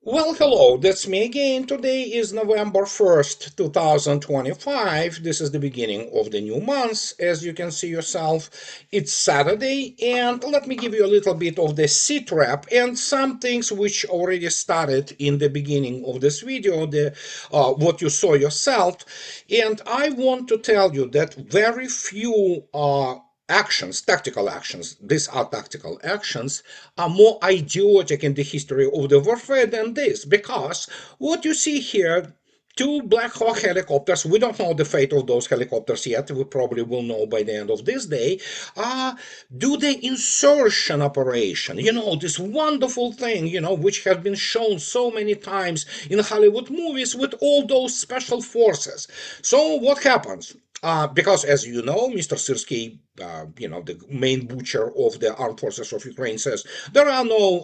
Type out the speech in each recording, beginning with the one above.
Well, hello, that's me again. Today is November 1st, 2025. This is the beginning of the new month. As you can see yourself, it's Saturday, and let me give you a little bit of the seat wrap and some things which already started in the beginning of this video, the what you saw yourself. And I want to tell you that very few actions, tactical actions, these are tactical actions, are more idiotic in the history of the warfare than this, because what you see here, two Black Hawk helicopters, we don't know the fate of those helicopters yet, we probably will know by the end of this day, do the insertion operation, this wonderful thing, which has been shown so many times in Hollywood movies with all those special forces. So what happens? Because, as you know, Mr. Sirsky, the main butcher of the armed forces of Ukraine, says there are no,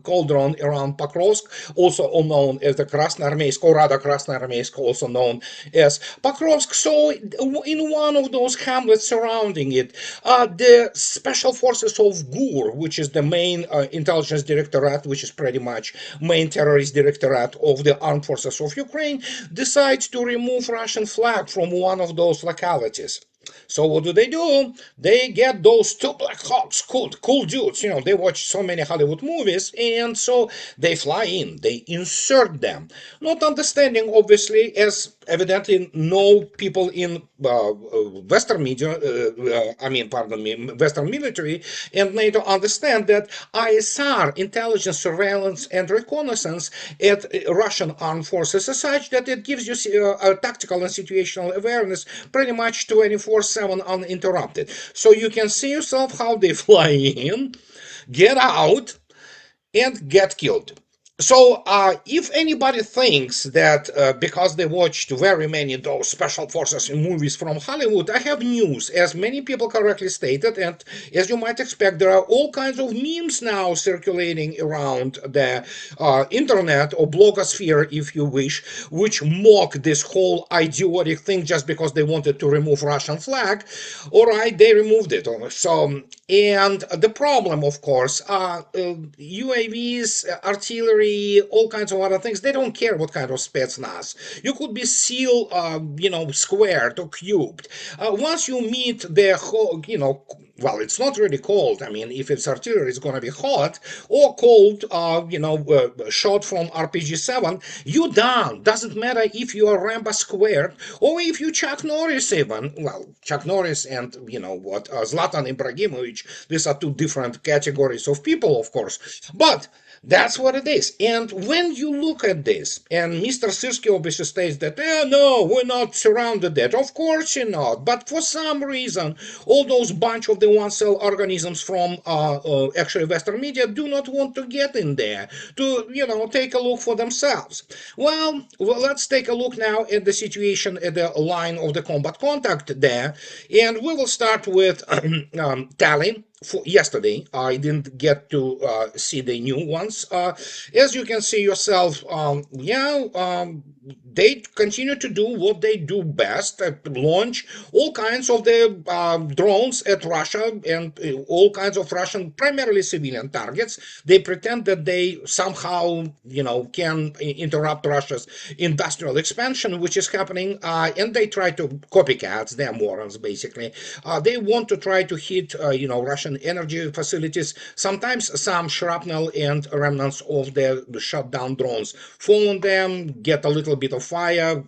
cauldron around Pokrovsk, also known as the Krasnoarmeysk, or rather Krasnoarmeysk, also known as Pokrovsk. So, in one of those hamlets surrounding it, the special forces of GUR, which is the main intelligence directorate, which is pretty much main terrorist directorate of the armed forces of Ukraine, decides to remove Russian flag from one of those localities. So what do? They get those two Black Hawks, cool dudes. They watch so many Hollywood movies, and so they fly in. They insert them, not understanding, obviously, as evidently no people in Western media, pardon me, Western military and NATO understand that ISR, intelligence, surveillance, and reconnaissance at Russian armed forces is such that it gives you a tactical and situational awareness pretty much 24/7 uninterrupted. So you can see yourself how they fly in, get out, and get killed. So, if anybody thinks that because they watched very many of those special forces in movies from Hollywood, I have news. As many people correctly stated, and as you might expect, there are all kinds of memes now circulating around the internet or blogosphere, if you wish, which mock this whole idiotic thing just because they wanted to remove Russian flag. All right, they removed it. So, and the problem, of course, UAVs, artillery, all kinds of other things. They don't care what kind of spetsnaz. You could be SEAL, squared or cubed. Once you meet the whole, well, it's not really cold. I mean, if it's artillery, it's going to be hot or cold, shot from RPG-7. You done. Doesn't matter if you are Rambo squared or if you Chuck Norris even. Well, Chuck Norris and, Zlatan Ibrahimovic, these are two different categories of people, of course. But that's what it is. And when you look at this, and Mr. Sirsky obviously states that, no, we're not surrounded yet. Of course you're not. But for some reason, all those bunch of the one-cell organisms from actually Western media do not want to get in there to, take a look for themselves. Well, let's take a look now at the situation at the line of the combat contact there. And we will start with Tallinn. For yesterday, I didn't get to see the new ones. As you can see yourself, they continue to do what they do best, launch all kinds of the drones at Russia and all kinds of Russian, primarily civilian targets. They pretend that they somehow, can interrupt Russia's industrial expansion, which is happening, and they try to copycats. They're morons, basically. They want to try to hit, Russian energy facilities. Sometimes some shrapnel and remnants of the shot down drones fall on them, get a little bit of fire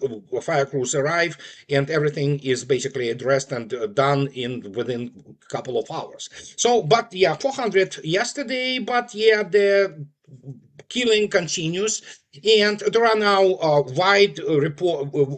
crews arrive, and everything is basically addressed and done within a couple of hours. So, but yeah, 400 yesterday, but yeah, the killing continues, and there are now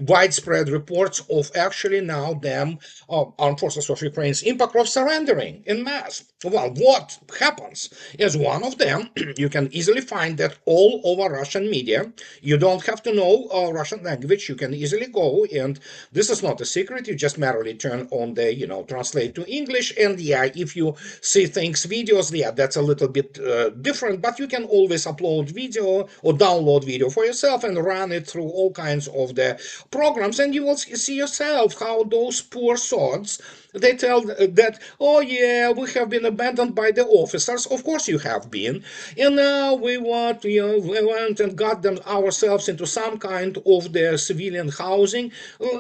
widespread reports of actually now them armed forces of Ukraine in Pakrovsk surrendering in mass. Well, what happens is one of them. You can easily find that all over Russian media. You don't have to know Russian language. You can easily go, and this is not a secret. You just merely turn on the translate to English, and yeah, if you see things videos, yeah, that's a little bit different. But you can always upload video or download video for yourself and run it through all kinds of the programs, and you will see yourself how those poor sods They tell that, oh yeah, we have been abandoned by the officers. Of course you have been. And now we went and got them ourselves into some kind of the civilian housing.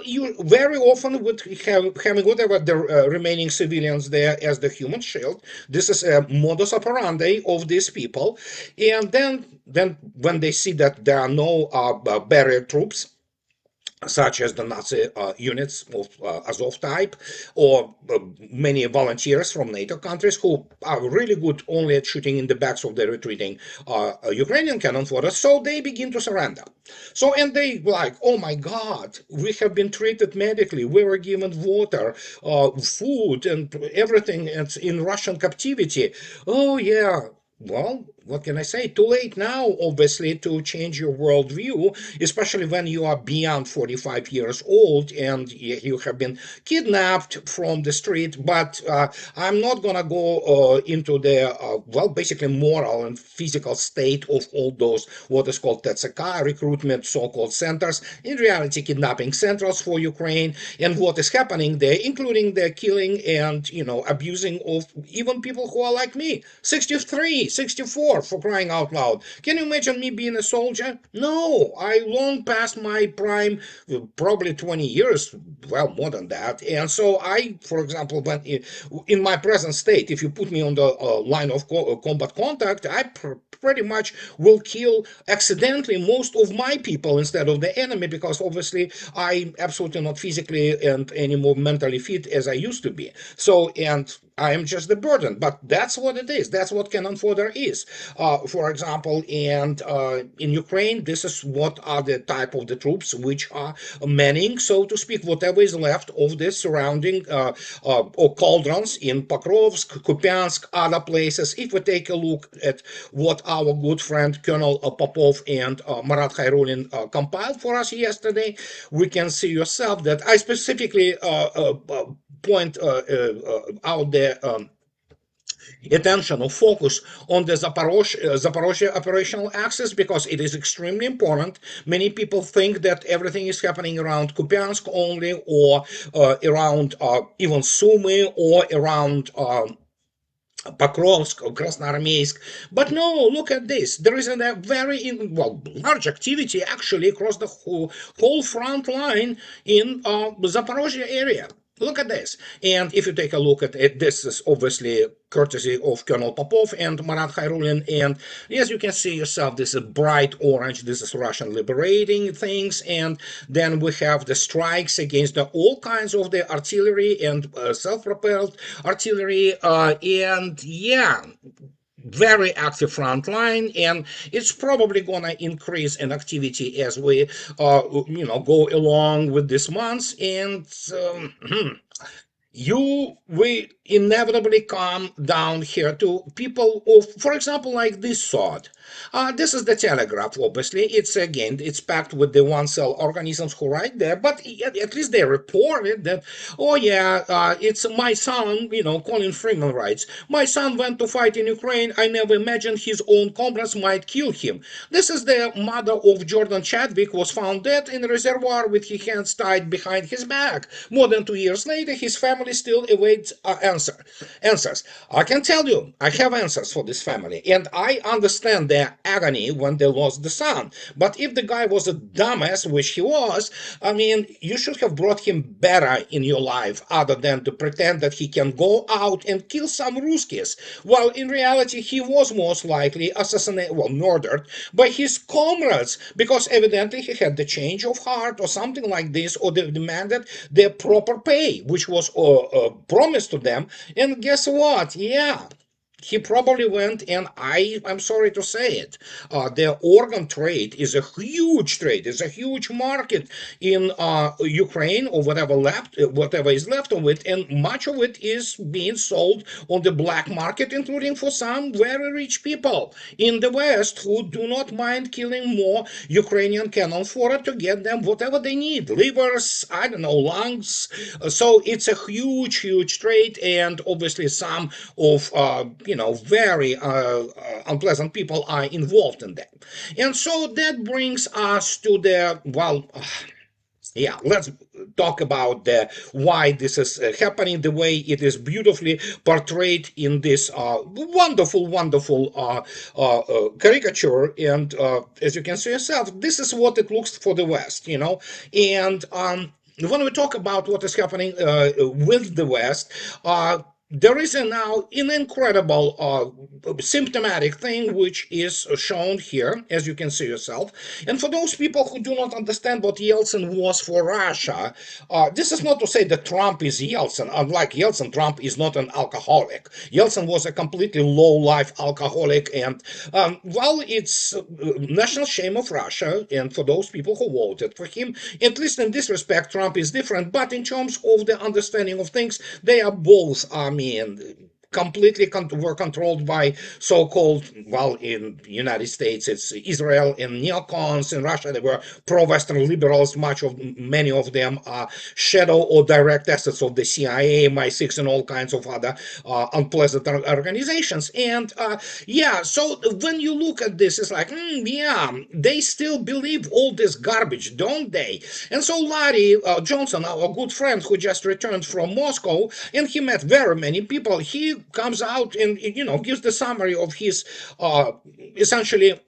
You very often would have having whatever the remaining civilians there as the human shield. This is a modus operandi of these people. And then when they see that there are no barrier troops, such as the Nazi units of Azov type, or many volunteers from NATO countries who are really good only at shooting in the backs of the retreating Ukrainian cannon fodder. So they begin to surrender. So, and they like, oh my God, we have been treated medically. We were given water, food, and everything in Russian captivity. Oh yeah, well, what can I say? Too late now, obviously, to change your worldview, especially when you are beyond 45 years old and you have been kidnapped from the street. But I'm not going to go into the, well, basically moral and physical state of all those, what is called TSK, recruitment so-called centers, in reality, kidnapping centers for Ukraine, and what is happening there, including the killing and, abusing of even people who are like me, 63, 64, for crying out loud. Can you imagine me being a soldier? No, I long past my prime, probably 20 years, well, more than that. And so I, for example, when in my present state, if you put me on the line of combat contact, I pretty much will kill accidentally most of my people instead of the enemy, because obviously I'm absolutely not physically and any more mentally fit as I used to be. So, and I am just the burden, but that's what it is. That's what cannon fodder is. For example, and in Ukraine, this is what are the type of the troops which are manning, so to speak, whatever is left of the surrounding or cauldrons in Pokrovsk, Kupiansk, other places. If we take a look at what our good friend Colonel Popov and Marat Khairulin compiled for us yesterday, we can see yourself that I specifically point out there attention or focus on the Zaporozhye operational axis, because it is extremely important. Many people think that everything is happening around Kupiansk only, or around even Sumy, or around Pokrovsk or Krasnoarmeysk. But no, look at this. There is a very large activity actually across the whole front line in Zaporozhye area. Look at this. And if you take a look at it, this is obviously courtesy of Colonel Popov and Marat Khairulin. And as you can see yourself, this is bright orange. This is Russian liberating things. And then we have the strikes against all kinds of the artillery and self-propelled artillery. And yeah, very active front line, and it's probably gonna increase in activity as we go along with this month. And we inevitably come down here to people of, for example, like this thought. This is the Telegraph, obviously. It's packed with the one cell organisms who write there, but at least they reported that, oh yeah, it's my son, Colin Freeman writes, my son went to fight in Ukraine. I never imagined his own comrades might kill him. This is the mother of Jordan Chadwick, was found dead in a reservoir with his hands tied behind his back. More than 2 years later, his family still awaits answers. I can tell you, I have answers for this family, and I understand their agony when they lost the son. But if the guy was a dumbass, which he was, I mean, you should have brought him better in your life, other than to pretend that he can go out and kill some Ruskies. While in reality, he was most likely assassinated, murdered by his comrades, because evidently he had the change of heart or something like this, or they demanded their proper pay, which was promised to them. And guess what? Yeah, he probably went, and I'm sorry to say it, the organ trade is a huge trade, is a huge market in Ukraine, or whatever is left of it, and much of it is being sold on the black market, including for some very rich people in the West who do not mind killing more Ukrainian cannon fodder to get them whatever they need, livers, I don't know, lungs. So it's a huge, huge trade, and obviously some of very unpleasant people are involved in that. And so that brings us to the, Yeah, let's talk about why this is happening, the way it is beautifully portrayed in this wonderful caricature. And as you can see yourself, this is what it looks for the West, you know. And when we talk about what is happening with the West, there is now an incredible symptomatic thing which is shown here, as you can see yourself. And for those people who do not understand what Yeltsin was for Russia, this is not to say that Trump is Yeltsin. Unlike Yeltsin, Trump is not an alcoholic. Yeltsin was a completely low-life alcoholic, and well, it's national shame of Russia, and for those people who voted for him, at least in this respect, Trump is different. But in terms of the understanding of things, they are both, I mean, completely were controlled by so-called, well, in the United States it's Israel and neocons. In Russia they were pro-Western liberals. Many of them are shadow or direct assets of the CIA, MI6, and all kinds of other unpleasant organizations. And yeah, so when you look at this, it's like, yeah, they still believe all this garbage, don't they? And so Larry Johnson, our good friend who just returned from Moscow, and he met very many people, he comes out and, you know, gives the summary of his essentially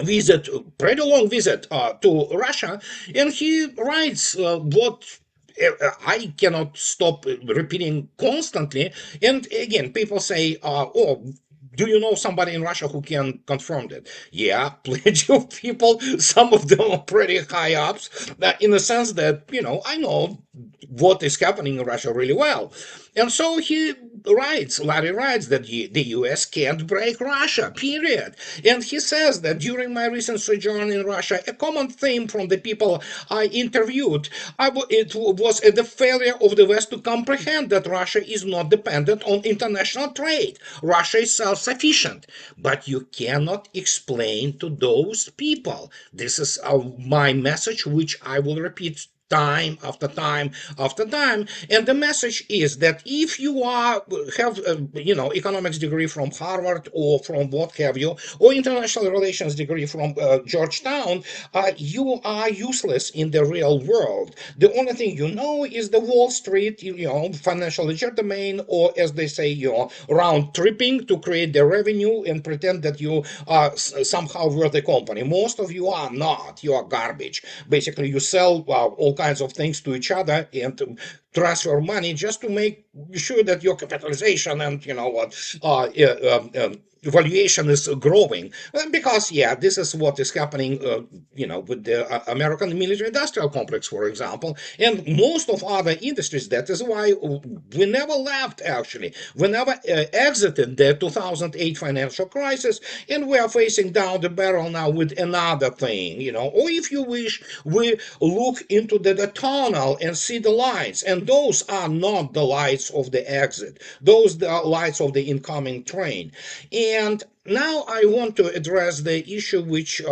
visit, pretty long visit to Russia, and he writes what I cannot stop repeating constantly. And again, people say, "Oh, do you know somebody in Russia who can confirm that?" Yeah, plenty of people. Some of them are pretty high ups, in the sense that, you know, I know what is happening in Russia really well. And so Larry writes that the US can't break Russia, period. And he says that during my recent sojourn in Russia, a common theme from the people I interviewed, it was the failure of the West to comprehend that Russia is not dependent on international trade. Russia is self-sufficient. But you cannot explain to those people. This is my message, which I will repeat time after time after time. And the message is that if you have economics degree from Harvard or from what have you, or international relations degree from Georgetown, you are useless in the real world. The only thing you know is the Wall Street, financial legerdemain, or as they say, round tripping to create the revenue and pretend that you are somehow worth the company. Most of you are not. You are garbage. Basically, you sell all kinds of things to each other and transfer money just to make sure that your capitalization and valuation is growing. Because yeah, this is what is happening with the American military industrial complex, for example, and most of other industries. That is why we never left, actually. We never exited the 2008 financial crisis, and we are facing down the barrel now with another thing, or if you wish, we look into the tunnel and see the lights, and those are not the lights of the exit. Those are lights of the incoming train. And now I want to address the issue which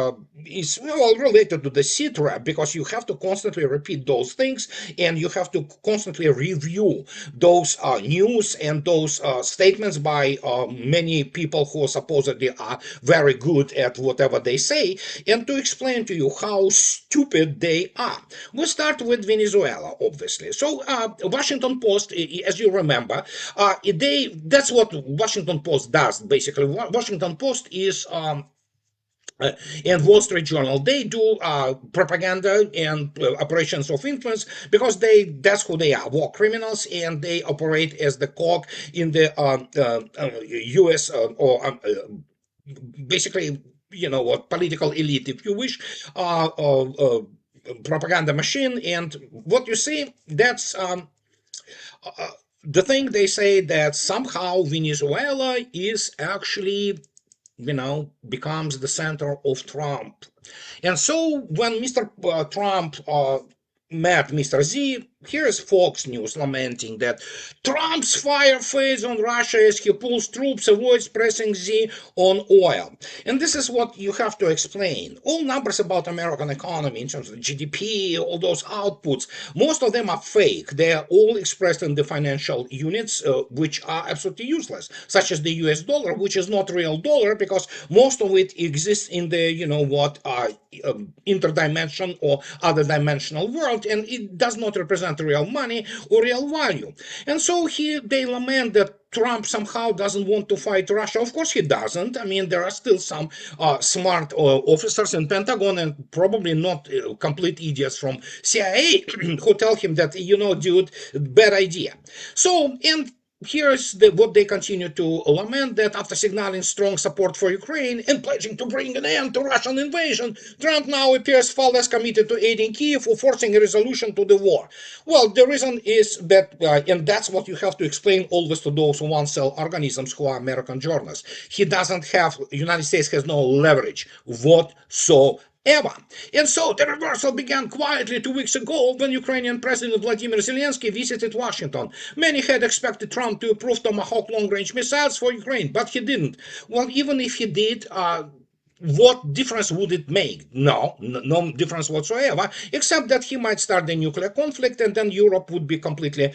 is well related to the C trap, because you have to constantly repeat those things, and you have to constantly review those news and those statements by many people who supposedly are very good at whatever they say, and to explain to you how stupid they are. We start with Venezuela, obviously. So Washington Post, as you remember, that's what Washington Post does. Basically, Washington Post is and Wall Street Journal. They do propaganda and operations of influence, because that's who they are, war criminals, and they operate as the cog in the U.S. Or basically, what, political elite, if you wish, propaganda machine. And what you see, that's the thing. They say that somehow Venezuela is actually, becomes the center of Trump. And so when Mr. Trump met Mr. Z, here is Fox News lamenting that Trump's fire fades on Russia as he pulls troops, avoids pressing Z on oil. And this is what you have to explain. All numbers about American economy in terms of GDP, all those outputs, most of them are fake. They are all expressed in the financial units, which are absolutely useless, such as the US dollar, which is not real dollar because most of it exists in the, interdimension or other dimensional world, and it does not represent real money or real value. And so here they lament that Trump somehow doesn't want to fight Russia. Of course he doesn't. I mean, there are still some smart officers in Pentagon and probably not complete idiots from CIA who tell him that, dude, bad idea. So, and here's what they continue to lament, that after signaling strong support for Ukraine and pledging to bring an end to Russian invasion, Trump now appears far less committed to aiding Kiev or forcing a resolution to the war. Well, the reason is that, and that's what you have to explain always to those who want sell organisms who are American journalists. United States has no leverage whatsoever. And so the reversal began quietly 2 weeks ago when Ukrainian President Vladimir Zelensky visited Washington. Many had expected Trump to approve Tomahawk long-range missiles for Ukraine, but he didn't. Well, even if he did, what difference would it make? No difference whatsoever, except that he might start the nuclear conflict and then Europe would be completely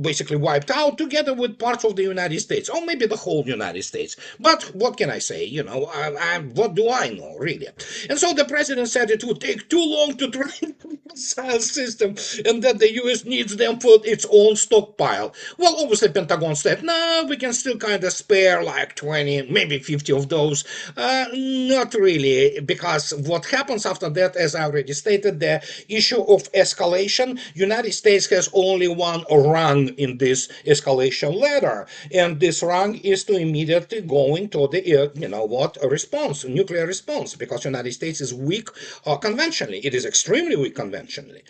basically wiped out together with parts of the United States, or maybe the whole United States. But what can I say? What do I know, really? And so the president said it would take too long to train the missile system and that the US needs them for its own stockpile. Well, obviously Pentagon said, no, we can still kind of spare like 20, maybe 50 of those. Not really, because what happens after that, as I already stated, the issue of escalation, United States has only one rung in this escalation ladder, and this rung is to immediately go into the, response, nuclear response, because United States is weak conventionally. It is extremely weak conventionally.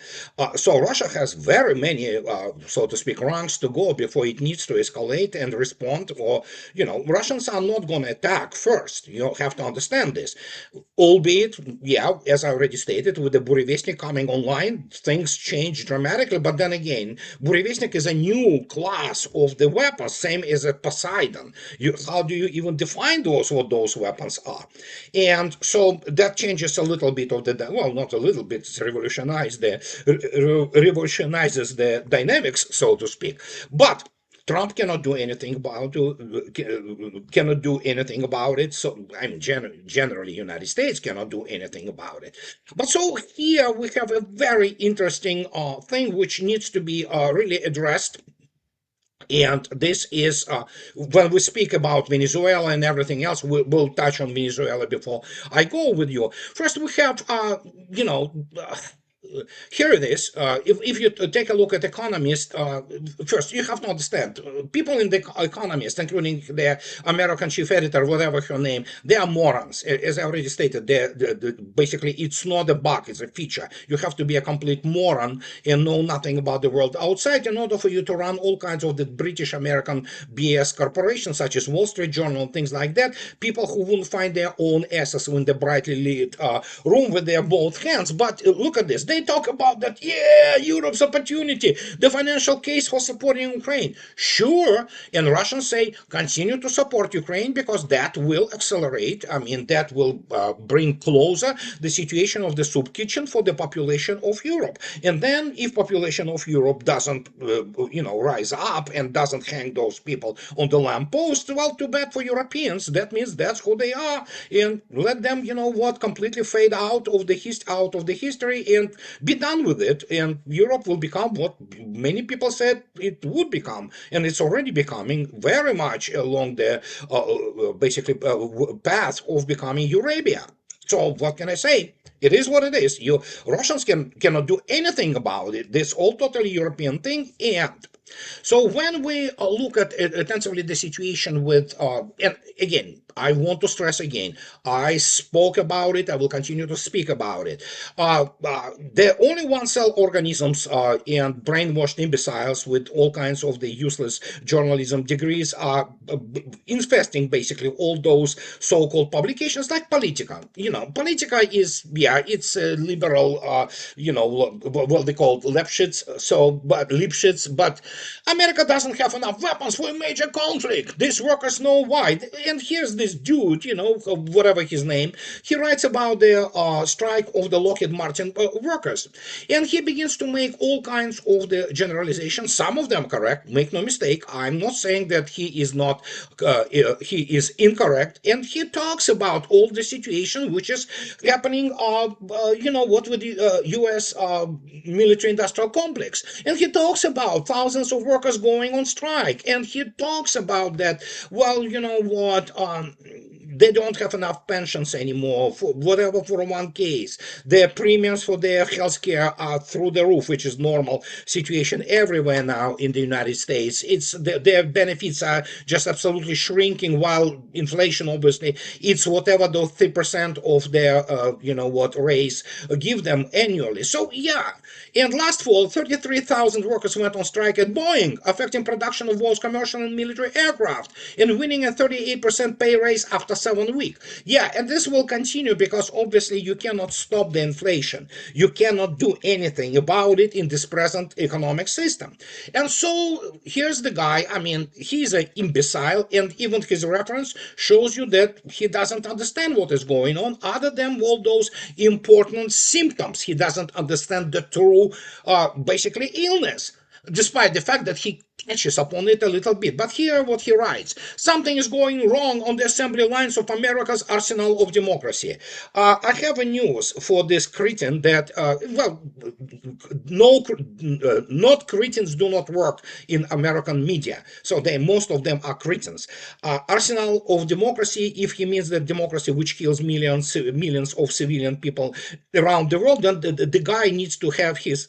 So Russia has very many, so to speak, rungs to go before it needs to escalate and respond, or, Russians are not going to attack first. You have to understand this. Albeit, yeah, as I already stated, with the Burevestnik coming online, things change dramatically. But then again, Burevestnik is a new class of the weapons, same as a Poseidon. How do you even define what those weapons are? And so that changes a little bit of the, well, not a little bit, it revolutionizes the dynamics, so to speak. But Trump cannot do anything about it. So I mean, generally, United States cannot do anything about it. But so here we have a very interesting thing which needs to be really addressed. And this is when we speak about Venezuela and everything else, we'll touch on Venezuela before I go with you. First, we have, here it is. If you take a look at economists, first you have to understand people in the economist, including the American chief editor, whatever her name, they are morons. As I already stated, basically it's not a bug, it's a feature. You have to be a complete moron and know nothing about the world outside in order for you to run all kinds of the British American BS corporations such as Wall Street Journal and things like that. People who wouldn't find their own asses in the brightly lit room with their both hands. But look at this. They talk about that, yeah, Europe's opportunity, the financial case for supporting Ukraine. Sure, and Russians say continue to support Ukraine because that will accelerate, that will bring closer the situation of the soup kitchen for the population of Europe. And then if population of Europe doesn't, rise up and doesn't hang those people on the lamppost, well, too bad for Europeans. That means that's who they are, and let them, completely fade out of the history and be done with it, and Europe will become what many people said it would become, and it's already becoming very much along the path of becoming Eurabia. So what can I say? It is what it is. Russians cannot do anything about it. This all totally European thing, and So when we look at intensively the situation with, and again, I want to stress again, I spoke about it, I will continue to speak about it. The only one cell organisms and brainwashed imbeciles with all kinds of the useless journalism degrees are infesting basically all those so-called publications like Politica. Politica is, yeah, it's a liberal, what they call Lipschitz, but America doesn't have enough weapons for a major conflict. These workers know why. And here's this dude, whatever his name, he writes about the strike of the Lockheed Martin workers. And he begins to make all kinds of the generalizations, some of them correct, make no mistake. I'm not saying that he is incorrect. And he talks about all the situation which is happening, with the U.S. Military industrial complex. And he talks about thousands of workers going on strike. And he talks about that, well, you know what, they don't have enough pensions anymore, for whatever, for one case. Their premiums for their health care are through the roof, which is normal situation everywhere now in the United States. Their benefits are just absolutely shrinking, while inflation, obviously, it's whatever those 3% of their, raise give them annually. So, yeah. And last fall, 33,000 workers went on strike at Boeing, affecting production of both commercial and military aircraft, and winning a 38% pay raise after 7 weeks. Yeah, and this will continue because obviously you cannot stop the inflation. You cannot do anything about it in this present economic system. And so here's the guy. I mean, he's an imbecile, and even his reference shows you that he doesn't understand what is going on, other than all those important symptoms. He doesn't understand the true, basically, illness, despite the fact that he touches upon it a little bit. But here what he writes: something is going wrong on the assembly lines of America's arsenal of democracy. I have a news for this cretin that, no, not cretins do not work in American media. So most of them are cretins. Arsenal of democracy, if he means that democracy which kills millions of civilian people around the world, then the guy needs to have his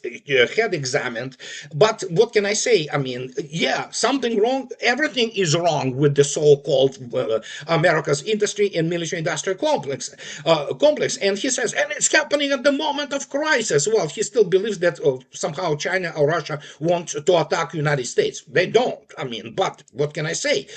head examined. But what can I say? I mean, yeah, something wrong. Everything is wrong with the so-called America's industry and military-industrial complex. And he says, and it's happening at the moment of crisis. Well, he still believes that somehow China or Russia want to attack United States. They don't. I mean, but what can I say?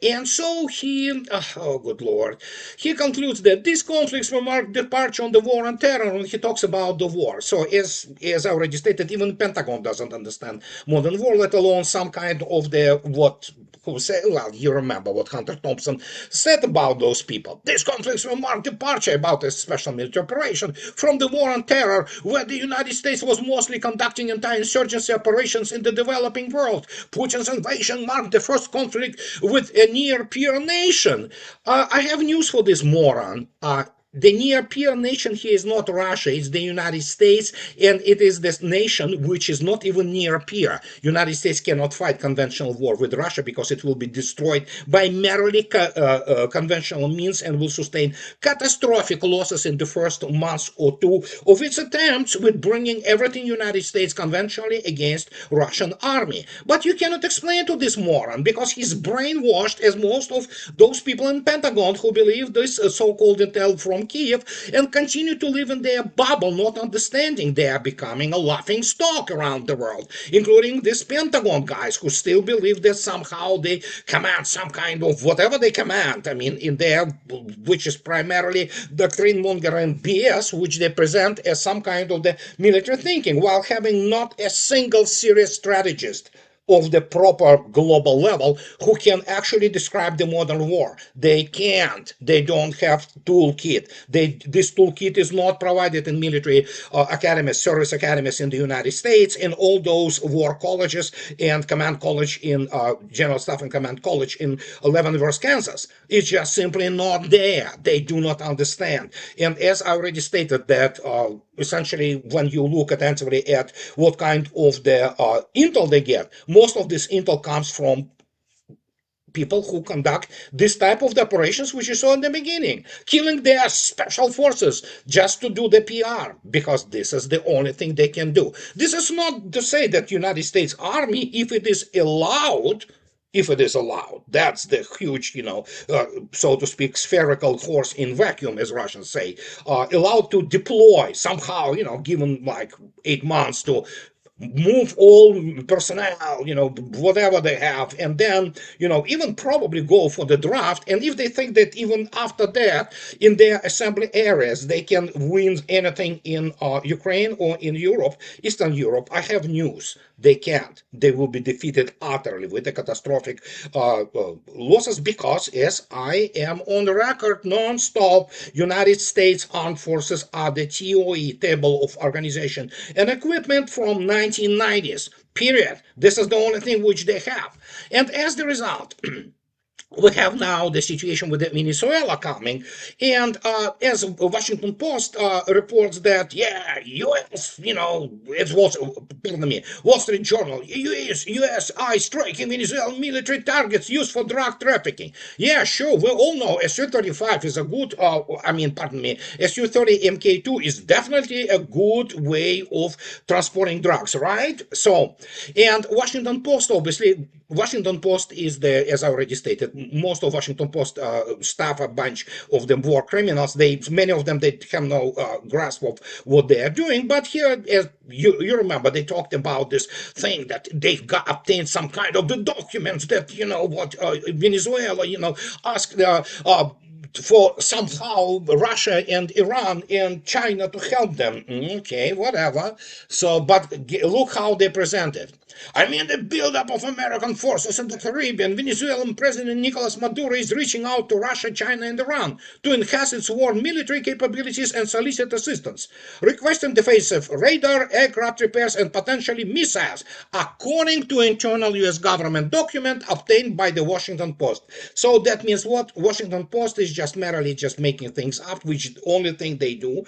And so he, oh good Lord, he concludes that these conflicts will mark departure on the war on terror, and he talks about the war. So as I already stated, even Pentagon doesn't understand modern war, let alone some kind of the what who say, well, you remember what Hunter Thompson said about those people. These conflicts will mark departure about a special military operation from the war on terror, where the United States was mostly conducting anti-insurgency operations in the developing world. Putin's invasion marked the first conflict with a near-peer nation. I have news for this moron. The near peer nation here is not Russia, it's the United States, and it is this nation which is not even near peer. United States cannot fight conventional war with Russia because it will be destroyed by merely conventional means and will sustain catastrophic losses in the first month or two of its attempts with bringing everything United States conventionally against Russian army. But you cannot explain to this moron because he's brainwashed, as most of those people in Pentagon who believe this so-called intel from Kiev and continue to live in their bubble, not understanding they are becoming a laughing stock around the world, including these Pentagon guys who still believe that somehow they command some kind of whatever they command. I mean, in their, which is primarily doctrine mongering BS, which they present as some kind of the military thinking, while having not a single serious strategist of the proper global level who can actually describe the modern war. They can't. They don't have toolkit. This toolkit is not provided in military academies, service academies in the United States, and all those war colleges and command college in General Staff and Command College in Leavenworth, Kansas. It's just simply not there. They do not understand. And as I already stated, that essentially when you look attentively at what kind of the intel they get, most of this intel comes from people who conduct this type of the operations, which you saw in the beginning, killing their special forces just to do the PR, because this is the only thing they can do. This is not to say that United States Army, if it is allowed, that's the huge, so to speak, spherical horse in vacuum, as Russians say, allowed to deploy somehow, given like 8 months to move all personnel, whatever they have, and then, even probably go for the draft. And if they think that even after that, in their assembly areas, they can win anything in Ukraine or in Europe, Eastern Europe, I have news. They can't. They will be defeated utterly with the catastrophic losses, because, as I am on the record non-stop, United States Armed Forces are the TOE, Table of Organization and Equipment, from 1990s, period. This is the only thing which they have. And as the result, we have now the situation with Venezuela coming, and as Washington Post reports that, yeah, U.S., it was, pardon me, Wall Street Journal, U.S. striking Venezuelan military targets used for drug trafficking. Yeah, sure, we all know Su-35 is a good, pardon me, Su-30 Mk2 is definitely a good way of transporting drugs, right? So, and Washington Post is as I already stated, most of Washington Post staff, a bunch of them war criminals. Many of them, they have no grasp of what they are doing. But here, as you remember, they talked about this thing that they got obtained some kind of the documents that, Venezuela, asked for somehow Russia and Iran and China to help them. Okay, whatever. So, but look how they presented. The buildup of American forces in the Caribbean. Venezuelan President Nicolas Maduro is reaching out to Russia, China, and Iran to enhance its war military capabilities and solicit assistance, requesting the face of radar, aircraft repairs, and potentially missiles, according to internal U.S. government document obtained by the Washington Post. So that means what? Washington Post is just merely just making things up, which is the only thing they do.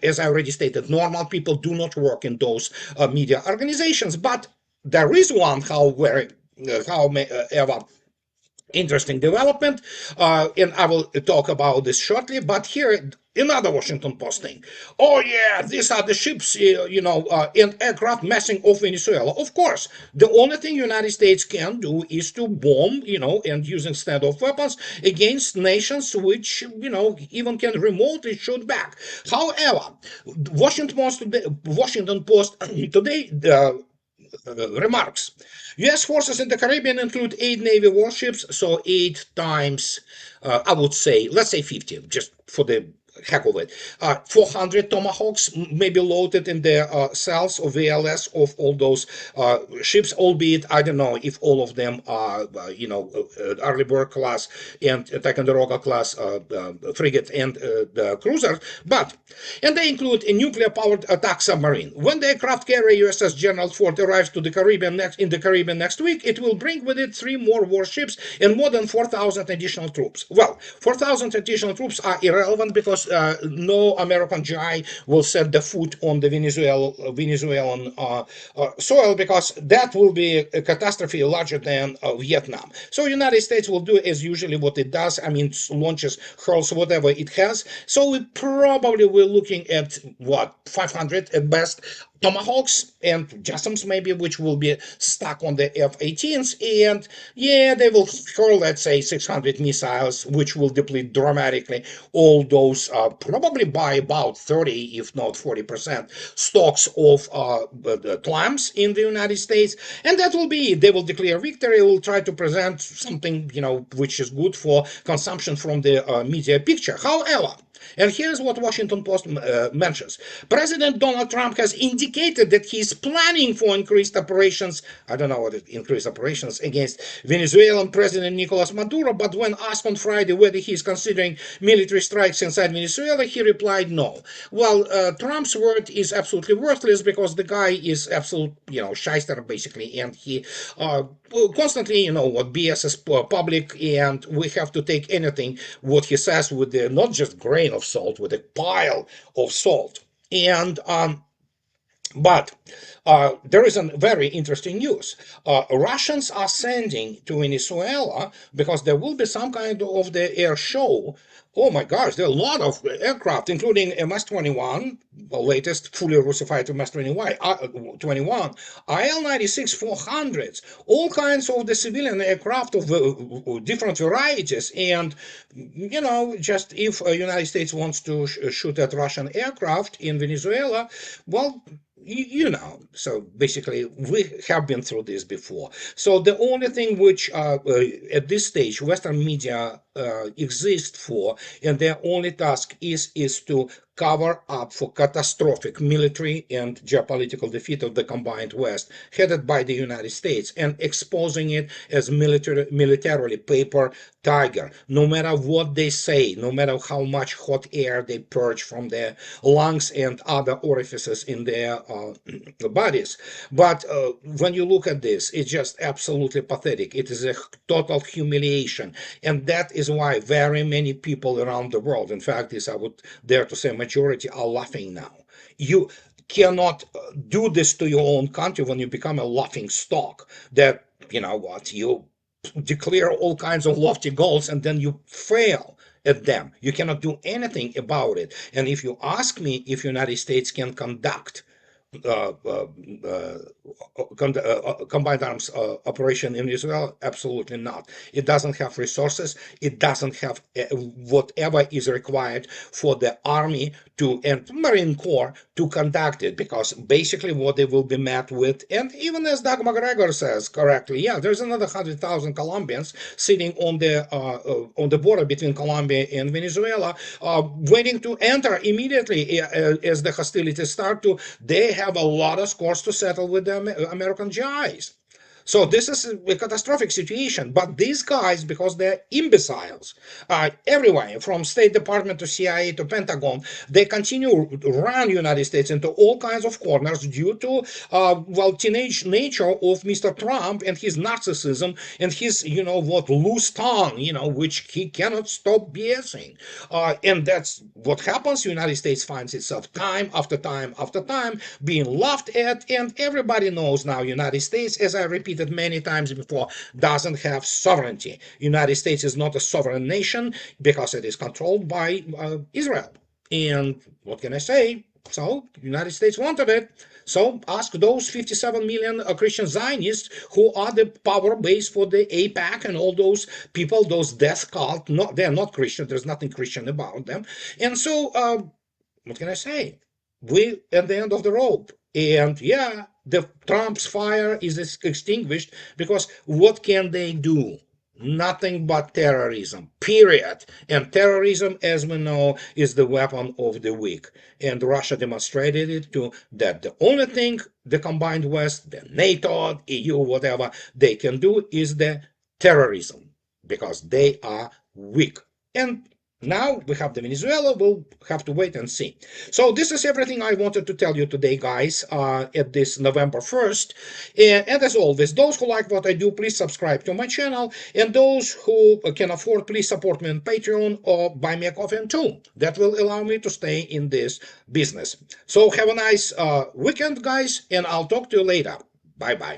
As I already stated, normal people do not work in those media organizations, but there is one, however, interesting development, and I will talk about this shortly. But here, another Washington Post thing. Oh yeah, these are the ships, and aircraft messing off Venezuela. Of course, the only thing United States can do is to bomb, and using standoff weapons against nations which, even can remotely shoot back. However, Washington Post today. Remarks. U.S. forces in the Caribbean include 8 Navy warships, so 8 times, I would say, let's say 50, just for the heck of it. 400 Tomahawks may be loaded in the cells or VLS of all those ships, albeit I don't know if all of them are, Arleigh class and Ticonderoga class frigate and the cruiser, and they include a nuclear-powered attack submarine. When the aircraft carrier USS Gerald Ford arrives in the Caribbean next week, it will bring with it 3 more warships and more than 4,000 additional troops. Well, 4,000 additional troops are irrelevant because no American GI will set the foot on the Venezuelan soil, because that will be a catastrophe larger than Vietnam. So United States will do as usually what it does. Launches, hurls whatever it has. So we probably will looking at 500 at best Tomahawks and JASSMs maybe, which will be stuck on the F-18s, and yeah, they will hurl, let's say, 600 missiles, which will deplete dramatically all those, probably by about 30, if not 40%, stocks of the clams in the United States, and that will be it. They will declare victory, will try to present something, which is good for consumption from the media picture. However, and here's what Washington Post mentions. President Donald Trump has indicated that he's planning for increased operations, I don't know what increased operations, against Venezuelan President Nicolas Maduro, but when asked on Friday whether he's considering military strikes inside Venezuela, he replied no. Well, Trump's word is absolutely worthless because the guy is absolute, shyster, basically, and he constantly, what BS is public, and we have to take anything what he says with not just grain of salt, with a pile of salt. And But there is a very interesting news. Russians are sending to Venezuela because there will be some kind of the air show. Oh my gosh, there are a lot of aircraft, including MS-21, the latest fully Russified MS-21, 21, IL-96 400s, all kinds of the civilian aircraft of different varieties. And, just if the United States wants to shoot at Russian aircraft in Venezuela, well, so basically we have been through this before. So the only thing which at this stage Western media exist for, and their only task is to cover up for catastrophic military and geopolitical defeat of the combined West, headed by the United States, and exposing it as militarily paper tiger. No matter what they say, no matter how much hot air they purge from their lungs and other orifices in their bodies. But when you look at this, it's just absolutely pathetic. It is a total humiliation. And that is why very many people around the world, in fact, I would dare to say majority, are laughing now. You cannot do this to your own country when you become a laughing stock. That, you declare all kinds of lofty goals and then you fail at them. You cannot do anything about it. And if you ask me if United States can conduct uh, uh, uh, combined arms operation in Israel? Absolutely not. It doesn't have resources. It doesn't have whatever is required for the army to and Marine Corps to conduct it, because basically what they will be met with, and even as Doug McGregor says correctly, yeah, there's another 100,000 Colombians sitting on the border between Colombia and Venezuela, waiting to enter immediately as the hostilities start to. They have a lot of scores to settle with the American GIs. So this is a catastrophic situation. But these guys, because they're imbeciles, everywhere from State Department to CIA to Pentagon, they continue to run United States into all kinds of corners due to, teenage nature of Mr. Trump and his narcissism and his, loose tongue, which he cannot stop BSing. And that's what happens. United States finds itself time after time after time being laughed at, and everybody knows now United States, as I repeated many times before, doesn't have sovereignty. United States is not a sovereign nation because it is controlled by Israel. And what can I say? So United States wanted it. So ask those 57 million Christian Zionists who are the power base for the APAC and all those people, those death cult. No, they're not Christian. There's nothing Christian about them. And so, what can I say? We at the end of the rope. And yeah, the Trump's fire is extinguished because what can they do? Nothing but terrorism, period. And terrorism, as we know, is the weapon of the weak. And Russia demonstrated it too, that the only thing the combined West, the NATO, EU, whatever, they can do is the terrorism, because they are weak. And now we have the Venezuela. We'll have to wait and see. So this is everything I wanted to tell you today, guys, at this November 1st. And as always, those who like what I do, please subscribe to my channel. And those who can afford, please support me on Patreon or buy me a coffee too. That will allow me to stay in this business. So have a nice weekend, guys, and I'll talk to you later. Bye-bye.